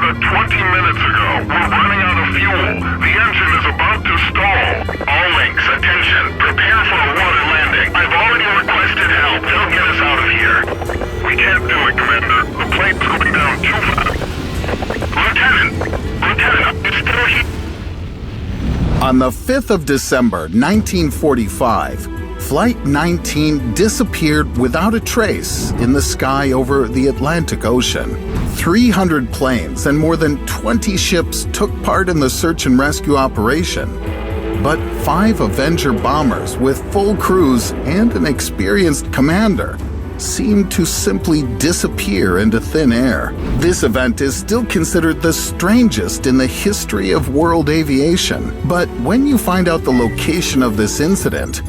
about 20 minutes ago. We're running out of fuel. The engine is about to stall. All links, attention. Prepare for a water landing. I've already requested help. They'll get us out of here. We can't do it, Commander. The plane's going down too fast. Lieutenant, it's still here. On the 5th of December, 1945, Flight 19 disappeared without a trace in the sky over the Atlantic Ocean. 300 planes and more than 20 ships took part in the search and rescue operation. But 5 Avenger bombers with full crews and an experienced commander seemed to simply disappear into thin air. This event is still considered the strangest in the history of world aviation. But when you find out the location of this incident,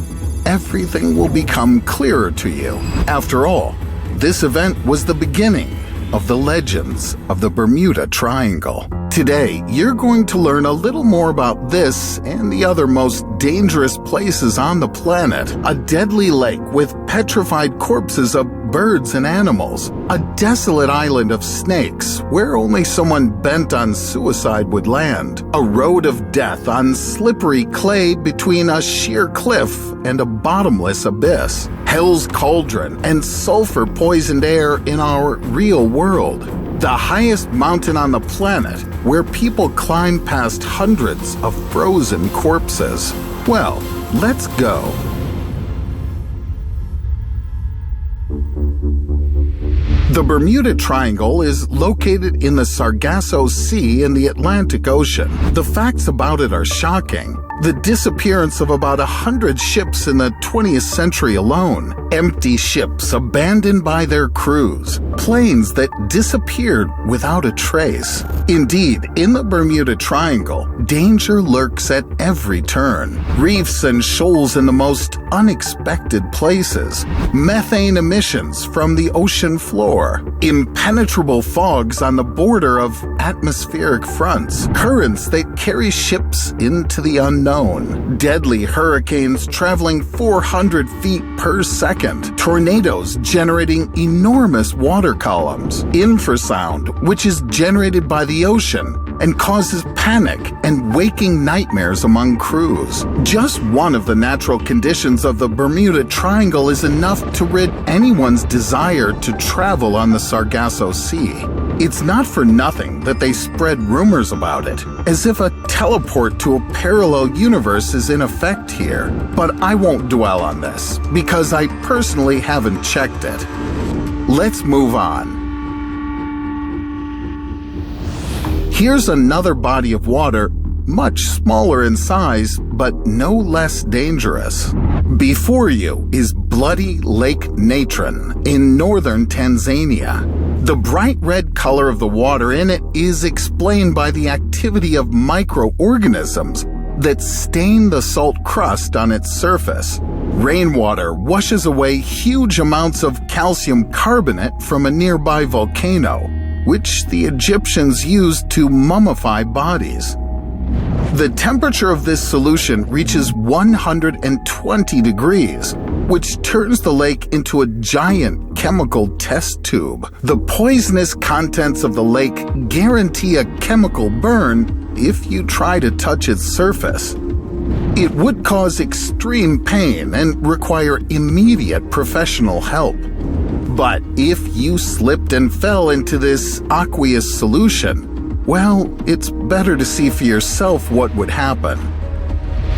everything will become clearer to you. After all, this event was the beginning of the legends of the Bermuda Triangle. Today, you're going to learn a little more about this and the other most dangerous places on the planet. A deadly lake with petrified corpses of birds and animals. A desolate island of snakes where only someone bent on suicide would land. A road of death on slippery clay between a sheer cliff and a bottomless abyss. Hell's cauldron and sulfur-poisoned air in our real world. The highest mountain on the planet where people climb past hundreds of frozen corpses. Well, let's go. The Bermuda Triangle is located in the Sargasso Sea in the Atlantic Ocean. The facts about it are shocking. The disappearance of about 100 ships in the 20th century alone. Empty ships abandoned by their crews. Planes that disappeared without a trace. Indeed, in the Bermuda Triangle, danger lurks at every turn. Reefs and shoals in the most unexpected places. Methane emissions from the ocean floor. Impenetrable fogs on the border of atmospheric fronts. Currents that carry ships into the unknown. Deadly hurricanes traveling 400 feet per second. Tornadoes generating enormous water columns. Infrasound, which is generated by the ocean and causes panic and waking nightmares among crews. Just one of the natural conditions of the Bermuda Triangle is enough to rid anyone's desire to travel on the Sargasso Sea. It's not for nothing that they spread rumors about it, as if a teleport to a parallel universe is in effect here. But I won't dwell on this, because I personally haven't checked it. Let's move on. Here's another body of water, much smaller in size, but no less dangerous. Before you is bloody Lake Natron in northern Tanzania. The bright red color of the water in it is explained by the activity of microorganisms that stain the salt crust on its surface. Rainwater washes away huge amounts of calcium carbonate from a nearby volcano, which the Egyptians used to mummify bodies. The temperature of this solution reaches 120 degrees, which turns the lake into a giant chemical test tube. The poisonous contents of the lake guarantee a chemical burn if you try to touch its surface. It would cause extreme pain and require immediate professional help. But if you slipped and fell into this aqueous solution, well, it's better to see for yourself what would happen.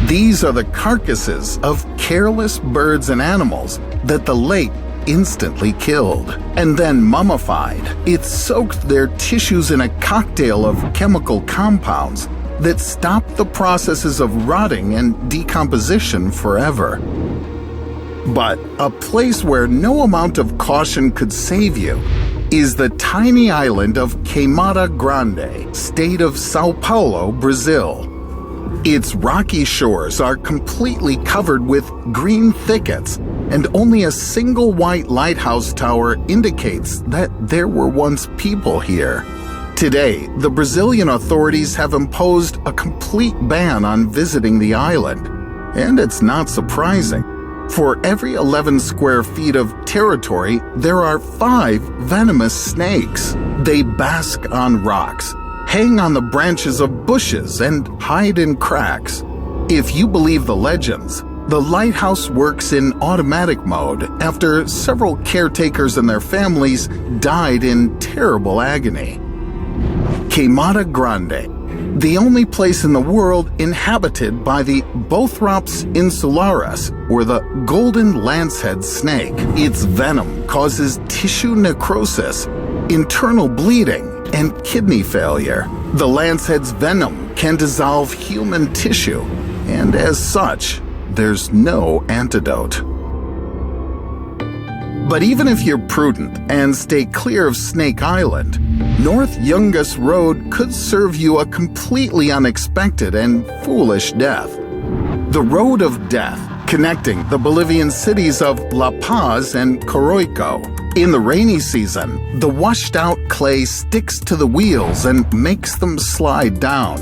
These are the carcasses of careless birds and animals that the lake instantly killed and then mummified. It soaked their tissues in a cocktail of chemical compounds that stopped the processes of rotting and decomposition forever. But a place where no amount of caution could save you is the tiny island of Kamada Grande, state of Sao Paulo, Brazil. Its rocky shores are completely covered with green thickets, and only a single white lighthouse tower indicates that there were once people here. Today, the Brazilian authorities have imposed a complete ban on visiting the island, and it's not surprising. For every 11 square feet of territory, there are 5 venomous snakes. They bask on rocks, hang on the branches of bushes, and hide in cracks. If you believe the legends, the lighthouse works in automatic mode after several caretakers and their families died in terrible agony. Kamada Grande, the only place in the world inhabited by the Bothrops insularis, or the golden lancehead snake. Its venom causes tissue necrosis, internal bleeding, and kidney failure. The lancehead's venom can dissolve human tissue, and as such, there's no antidote. But even if you're prudent and stay clear of Snake Island, North Yungas Road could serve you a completely unexpected and foolish death. The Road of Death, connecting the Bolivian cities of La Paz and Coroico. In the rainy season, the washed-out clay sticks to the wheels and makes them slide down.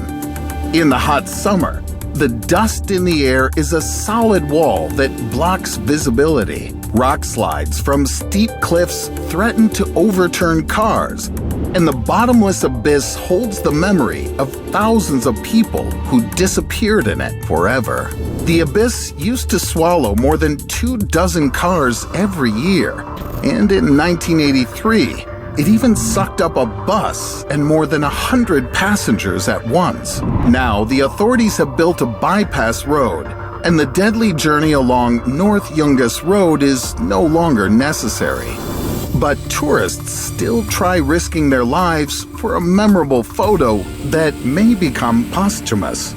In the hot summer, the dust in the air is a solid wall that blocks visibility. Rock slides from steep cliffs threaten to overturn cars, and the bottomless abyss holds the memory of thousands of people who disappeared in it forever. The abyss used to swallow more than 24 cars every year, and in 1983, it even sucked up a bus and more than 100 passengers at once. Now, the authorities have built a bypass road, and the deadly journey along North Yungas Road is no longer necessary. But tourists still try risking their lives for a memorable photo that may become posthumous.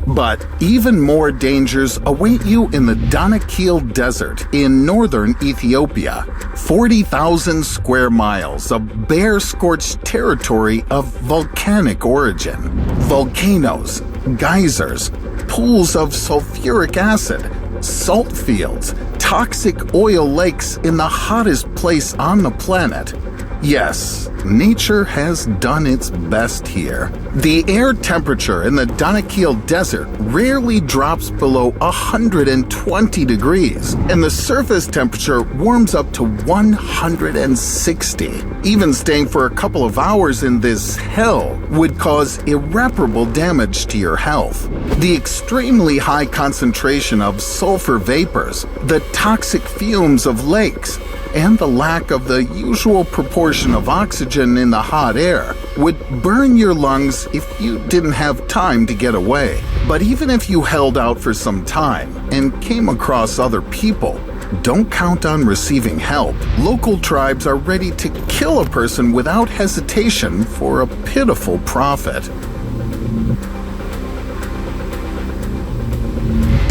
But even more dangers await you in the Donaquel Desert in northern Ethiopia. 40,000 square miles of bare-scorched territory of volcanic origin. Volcanoes, geysers, pools of sulfuric acid, salt fields, toxic oil lakes in the hottest place on the planet. Yes, nature has done its best here. The air temperature in the Donaquel Desert rarely drops below 120 degrees, and the surface temperature warms up to 160. Even staying for a couple of hours in this hell would cause irreparable damage to your health. The extremely high concentration of sulfur vapors, the toxic fumes of lakes, and the lack of the usual proportion of oxygen in the hot air would burn your lungs if you didn't have time to get away. But even if you held out for some time and came across other people, don't count on receiving help. Local tribes are ready to kill a person without hesitation for a pitiful profit.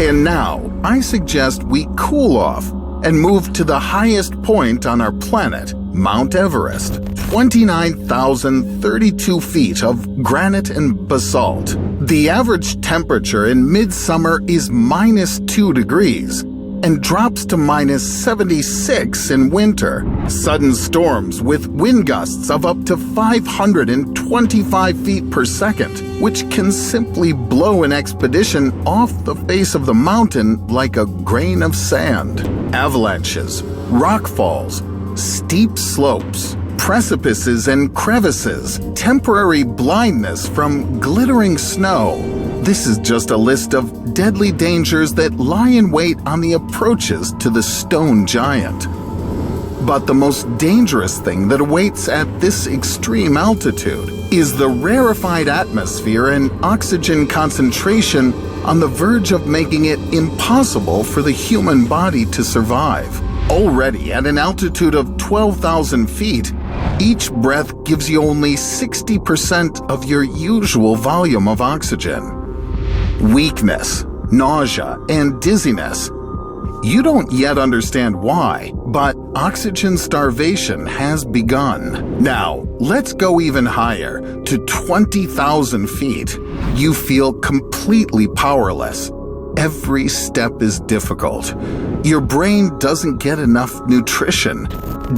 And now, I suggest we cool off and move to the highest point on our planet, Mount Everest. 29,032 feet of granite and basalt. The average temperature in midsummer is -2 degrees and drops to -76 in winter. Sudden storms with wind gusts of up to 525 feet per second, which can simply blow an expedition off the face of the mountain like a grain of sand. Avalanches, rock falls, steep slopes, precipices and crevices, temporary blindness from glittering snow. This is just a list of deadly dangers that lie in wait on the approaches to the stone giant. But the most dangerous thing that awaits at this extreme altitude is the rarefied atmosphere and oxygen concentration on the verge of making it impossible for the human body to survive. Already at an altitude of 12,000 feet, each breath gives you only 60% of your usual volume of oxygen. Weakness, nausea, and dizziness. You don't yet understand why, but oxygen starvation has begun. Now, let's go even higher, to 20,000 feet. You feel completely powerless. Every step is difficult. Your brain doesn't get enough nutrition,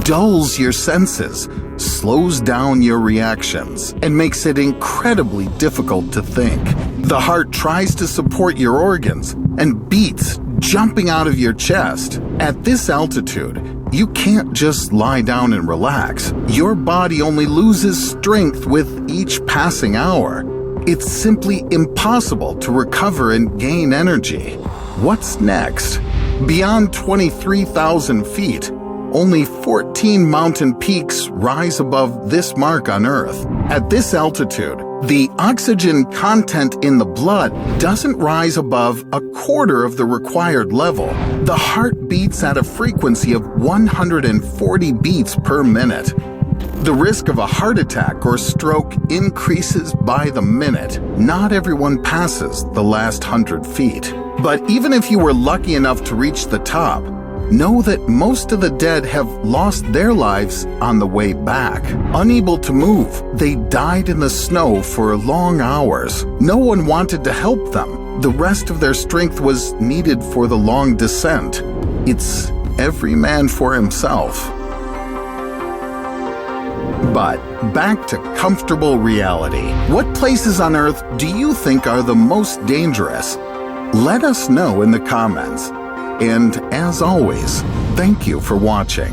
dulls your senses, slows down your reactions, and makes it incredibly difficult to think. The heart tries to support your organs and beats jumping out of your chest. At this altitude, You can't just lie down and relax. Your body only loses strength with each passing hour. It's simply impossible to recover and gain energy. What's next? Beyond 23,000 feet, only 14 mountain peaks rise above this mark on Earth. At this altitude, the oxygen content in the blood doesn't rise above a quarter of the required level. The heart beats at a frequency of 140 beats per minute. The risk of a heart attack or stroke increases by the minute. Not everyone passes the last 100 feet. But even if you were lucky enough to reach the top, know that most of the dead have lost their lives on the way back. Unable to move, they died in the snow for long hours. No one wanted to help them. The rest of their strength was needed for the long descent. It's every man for himself. But back to comfortable reality. What places on Earth do you think are the most dangerous? Let us know in the comments. And as always, thank you for watching.